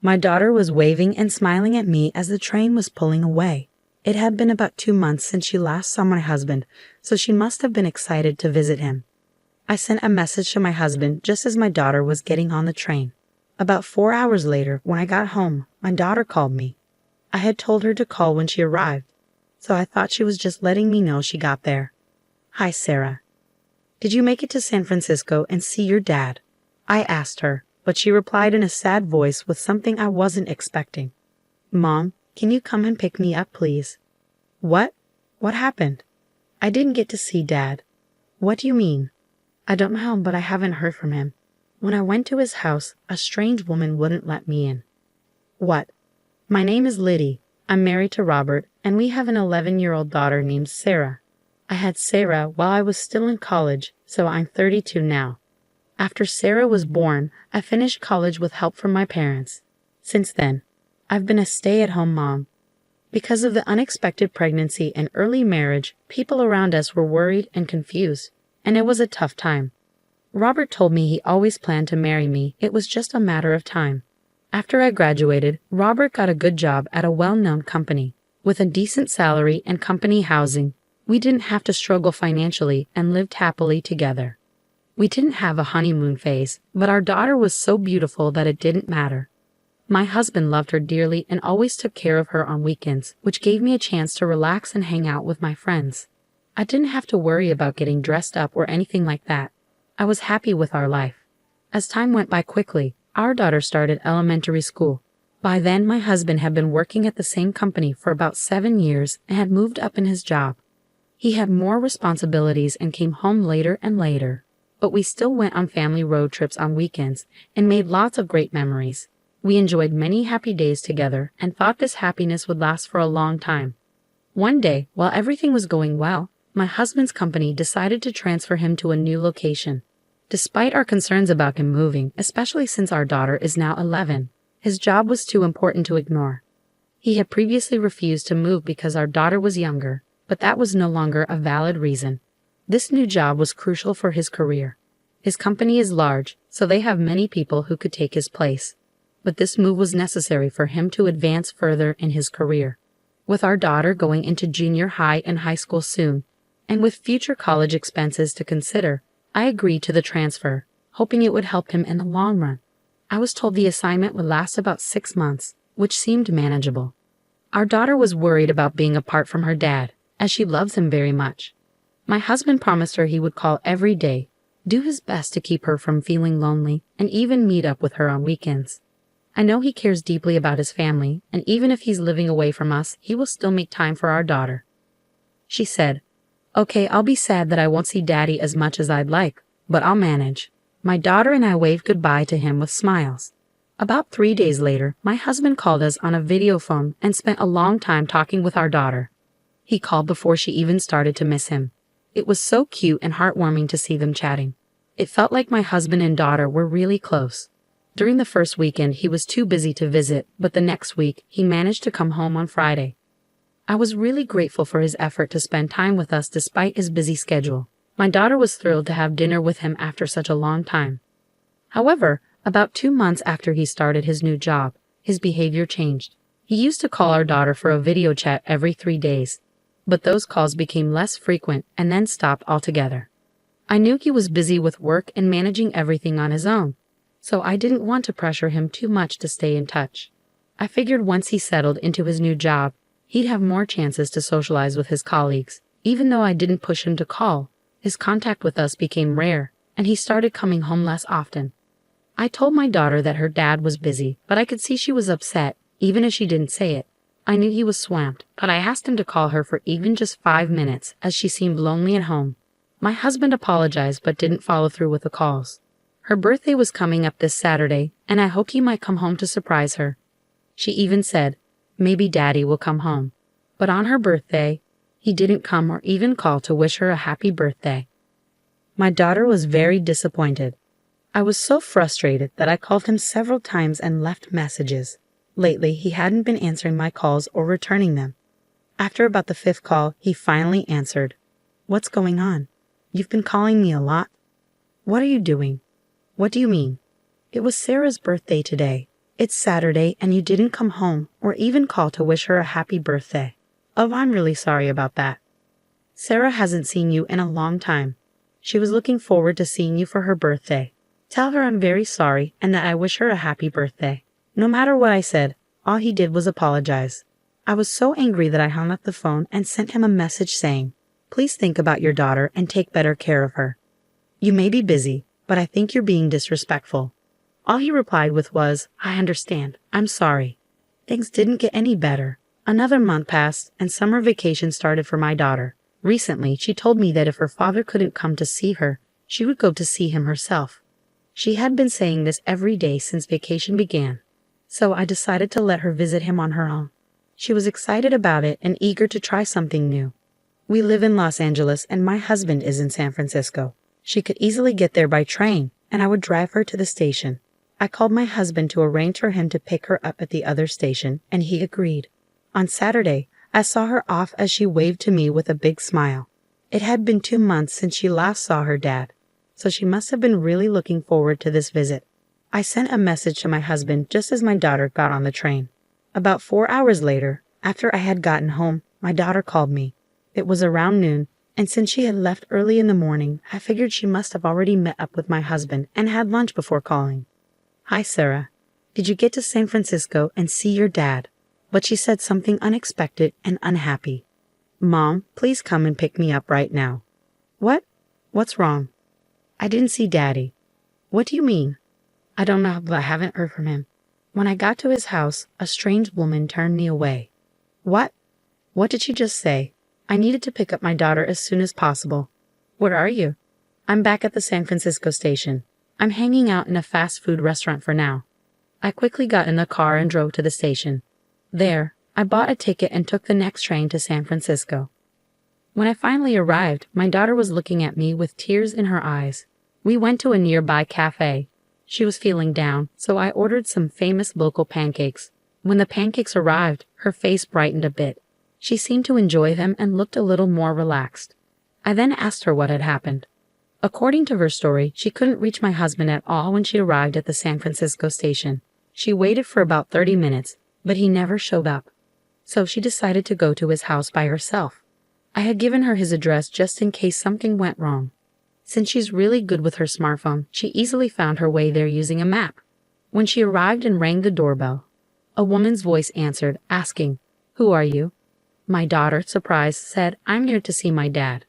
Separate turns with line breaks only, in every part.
My daughter was waving and smiling at me as the train was pulling away. It had been about 2 months since she last saw my husband, so she must have been excited to visit him. I sent a message to my husband just as my daughter was getting on the train. About 4 hours later, when I got home, my daughter called me. I had told her to call when she arrived, so I thought she was just letting me know she got there. "Hi, Sarah. Did you make it to San Francisco and see your dad?" I asked her, but she replied in a sad voice with something I wasn't expecting. "Mom, can you come and pick me up, please?" "What? What happened?" "I didn't get to see Dad." "What do you mean?" "I don't know, but I haven't heard from him. When I went to his house, a strange woman wouldn't let me in." "What?" "My name is Liddy. I'm married to Robert, and we have an 11-year-old daughter named Sarah. I had Sarah while I was still in college, so I'm 32 now. After Sarah was born, I finished college with help from my parents. Since then, I've been a stay-at-home mom. Because of the unexpected pregnancy and early marriage, people around us were worried and confused, and it was a tough time. Robert told me he always planned to marry me. It was just a matter of time. After I graduated, Robert got a good job at a well-known company. With a decent salary and company housing, we didn't have to struggle financially and lived happily together. We didn't have a honeymoon phase, but our daughter was so beautiful that it didn't matter. My husband loved her dearly and always took care of her on weekends, which gave me a chance to relax and hang out with my friends. I didn't have to worry about getting dressed up or anything like that. I was happy with our life. As time went by quickly, our daughter started elementary school. By then, my husband had been working at the same company for about 7 years and had moved up in his job. He had more responsibilities and came home later and later, but we still went on family road trips on weekends and made lots of great memories. We enjoyed many happy days together and thought this happiness would last for a long time. One day, while everything was going well, my husband's company decided to transfer him to a new location. Despite our concerns about him moving, especially since our daughter is now 11, his job was too important to ignore. He had previously refused to move because our daughter was younger, but that was no longer a valid reason. This new job was crucial for his career. His company is large, so they have many people who could take his place. But this move was necessary for him to advance further in his career. With our daughter going into junior high and high school soon, and with future college expenses to consider, I agreed to the transfer, hoping it would help him in the long run. I was told the assignment would last about 6 months, which seemed manageable. Our daughter was worried about being apart from her dad, as she loves him very much. My husband promised her he would call every day, do his best to keep her from feeling lonely, and even meet up with her on weekends. I know he cares deeply about his family, and even if he's living away from us, he will still make time for our daughter. She said, "Okay, I'll be sad that I won't see Daddy as much as I'd like, but I'll manage." My daughter and I waved goodbye to him with smiles. About 3 days later, my husband called us on a video phone and spent a long time talking with our daughter. He called before she even started to miss him. It was so cute and heartwarming to see them chatting. It felt like my husband and daughter were really close. During the first weekend, he was too busy to visit, but the next week, he managed to come home on Friday. I was really grateful for his effort to spend time with us despite his busy schedule. My daughter was thrilled to have dinner with him after such a long time. However, about 2 months after he started his new job, his behavior changed. He used to call our daughter for a video chat every 3 days, but those calls became less frequent and then stopped altogether. I knew he was busy with work and managing everything on his own, so I didn't want to pressure him too much to stay in touch. I figured once he settled into his new job, he'd have more chances to socialize with his colleagues. Even though I didn't push him to call, his contact with us became rare, and he started coming home less often. I told my daughter that her dad was busy, but I could see she was upset, even if she didn't say it. I knew he was swamped, but I asked him to call her for even just 5 minutes, as she seemed lonely at home. My husband apologized but didn't follow through with the calls. Her birthday was coming up this Saturday, and I hoped he might come home to surprise her. She even said, maybe Daddy will come home. But on her birthday, he didn't come or even call to wish her a happy birthday. My daughter was very disappointed. I was so frustrated that I called him several times and left messages. Lately, he hadn't been answering my calls or returning them. After about the 5th call, he finally answered. "What's going on? You've been calling me a lot. What are you doing? What do you mean? It was Sarah's birthday today. It's Saturday and you didn't come home or even call to wish her a happy birthday. Oh, I'm really sorry about that. Sarah hasn't seen you in a long time. She was looking forward to seeing you for her birthday. Tell her I'm very sorry and that I wish her a happy birthday. No matter what I said, all he did was apologize. I was so angry that I hung up the phone and sent him a message saying, "Please think about your daughter and take better care of her. You may be busy, but I think you're being disrespectful." All he replied with was, "I understand. I'm sorry." Things didn't get any better. Another month passed and summer vacation started for my daughter. Recently, she told me that if her father couldn't come to see her, she would go to see him herself. She had been saying this every day since vacation began, so I decided to let her visit him on her own. She was excited about it and eager to try something new. We live in Los Angeles and my husband is in San Francisco. She could easily get there by train, and I would drive her to the station. I called my husband to arrange for him to pick her up at the other station, and he agreed. On Saturday, I saw her off as she waved to me with a big smile. It had been 2 months since she last saw her dad, so she must have been really looking forward to this visit. I sent a message to my husband just as my daughter got on the train. About 4 hours later, after I had gotten home, my daughter called me. It was around noon, and since she had left early in the morning, I figured she must have already met up with my husband and had lunch before calling. "Hi, Sarah. Did you get to San Francisco and see your dad?" But she said something unexpected and unhappy. "Mom, please come and pick me up right now." "What? What's wrong?" "I didn't see Daddy." "What do you mean?" "I don't know, but I haven't heard from him. When I got to his house, a strange woman turned me away." "What? What did she just say?" "I needed to pick up my daughter as soon as possible." "Where are you?" "I'm back at the San Francisco station. I'm hanging out in a fast food restaurant for now." I quickly got in the car and drove to the station. There, I bought a ticket and took the next train to San Francisco. When I finally arrived, my daughter was looking at me with tears in her eyes. We went to a nearby cafe. She was feeling down, so I ordered some famous local pancakes. When the pancakes arrived, her face brightened a bit. She seemed to enjoy them and looked a little more relaxed. I then asked her what had happened. According to her story, she couldn't reach my husband at all when she arrived at the San Francisco station. She waited for about 30 minutes, but he never showed up. So she decided to go to his house by herself. I had given her his address just in case something went wrong. Since she's really good with her smartphone, she easily found her way there using a map. When she arrived and rang the doorbell, a woman's voice answered, asking, "Who are you?" My daughter, surprised, said, "I'm here to see my dad."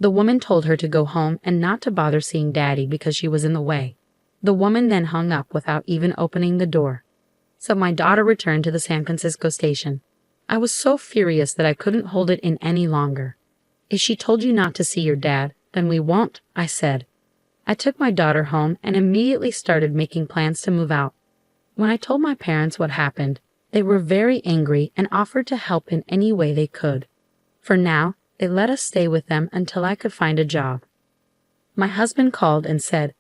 The woman told her to go home and not to bother seeing Daddy because she was in the way. The woman then hung up without even opening the door. So my daughter returned to the San Francisco station. I was so furious that I couldn't hold it in any longer. "If she told you not to see your dad, then we won't," I said. I took my daughter home and immediately started making plans to move out. When I told my parents what happened, they were very angry and offered to help in any way they could. For now, they let us stay with them until I could find a job. My husband called and said,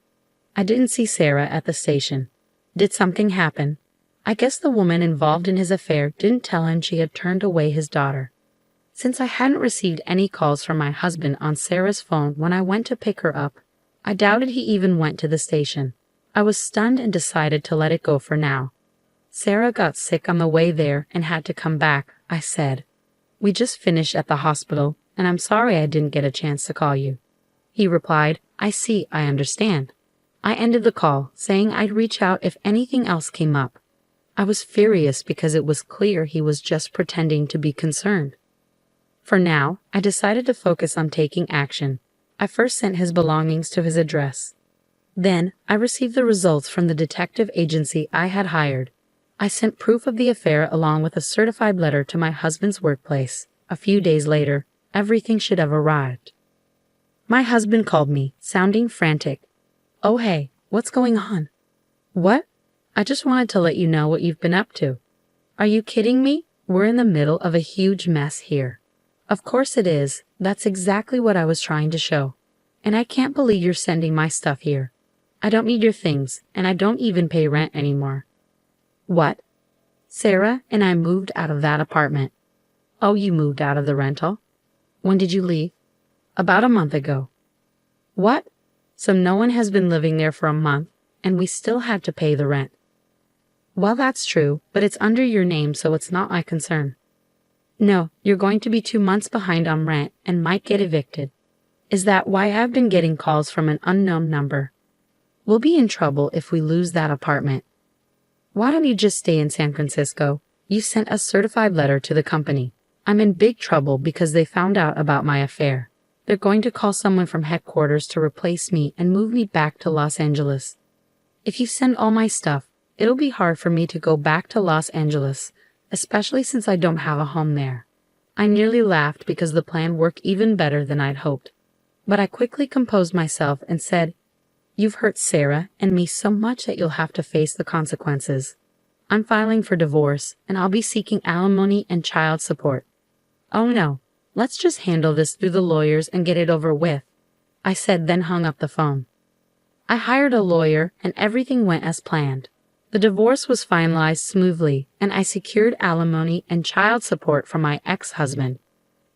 "I didn't see Sarah at the station. Did something happen?" I guess the woman involved in his affair didn't tell him she had turned away his daughter. Since I hadn't received any calls from my husband on Sarah's phone when I went to pick her up, I doubted he even went to the station. I was stunned and decided to let it go for now. "Sarah got sick on the way there and had to come back," I said. "We just finished at the hospital, and I'm sorry I didn't get a chance to call you." He replied, "I see, I understand." I ended the call, saying I'd reach out if anything else came up. I was furious because it was clear he was just pretending to be concerned. For now, I decided to focus on taking action. I first sent his belongings to his address. Then, I received the results from the detective agency I had hired. I sent proof of the affair along with a certified letter to my husband's workplace. A few days later, everything should have arrived. My husband called me, sounding frantic. "Oh hey, what's going on?" "What? I just wanted to let you know what you've been up to." "Are you kidding me? We're in the middle of a huge mess here." "Of course it is. That's exactly what I was trying to show. And I can't believe you're sending my stuff here. I don't need your things, and I don't even pay rent anymore." "What?" "Sarah and I moved out of that apartment." "Oh, you moved out of the rental? When did you leave?" "About a month ago." "What? So no one has been living there for a month, and we still had to pay the rent?" Well, that's true, but it's under your name, so it's not my concern. No, you're going to be 2 months behind on rent and might get evicted. Is that why I've been getting calls from an unknown number? We'll be in trouble if we lose that apartment. Why don't you just stay in San Francisco? You sent a certified letter to the company. I'm in big trouble because they found out about my affair. They're going to call someone from headquarters to replace me and move me back to Los Angeles. If you send all my stuff, it'll be hard for me to go back to Los Angeles, especially since I don't have a home there. I nearly laughed because the plan worked even better than I'd hoped. But I quickly composed myself and said, "You've hurt Sarah and me so much that you'll have to face the consequences. I'm filing for divorce, and I'll be seeking alimony and child support." "Oh no, let's just handle this through the lawyers and get it over with," I said, then hung up the phone. I hired a lawyer and everything went as planned. The divorce was finalized smoothly and I secured alimony and child support from my ex-husband.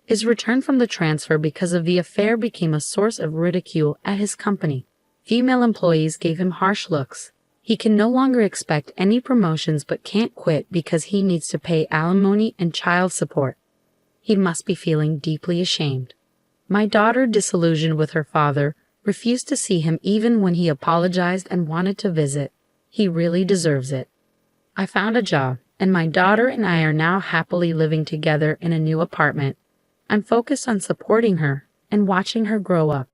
His return from the transfer because of the affair became a source of ridicule at his company. Female employees gave him harsh looks. He can no longer expect any promotions but can't quit because he needs to pay alimony and child support. He must be feeling deeply ashamed. My daughter, disillusioned with her father, refused to see him even when he apologized and wanted to visit. He really deserves it. I found a job, and my daughter and I are now happily living together in a new apartment. I'm focused on supporting her and watching her grow up.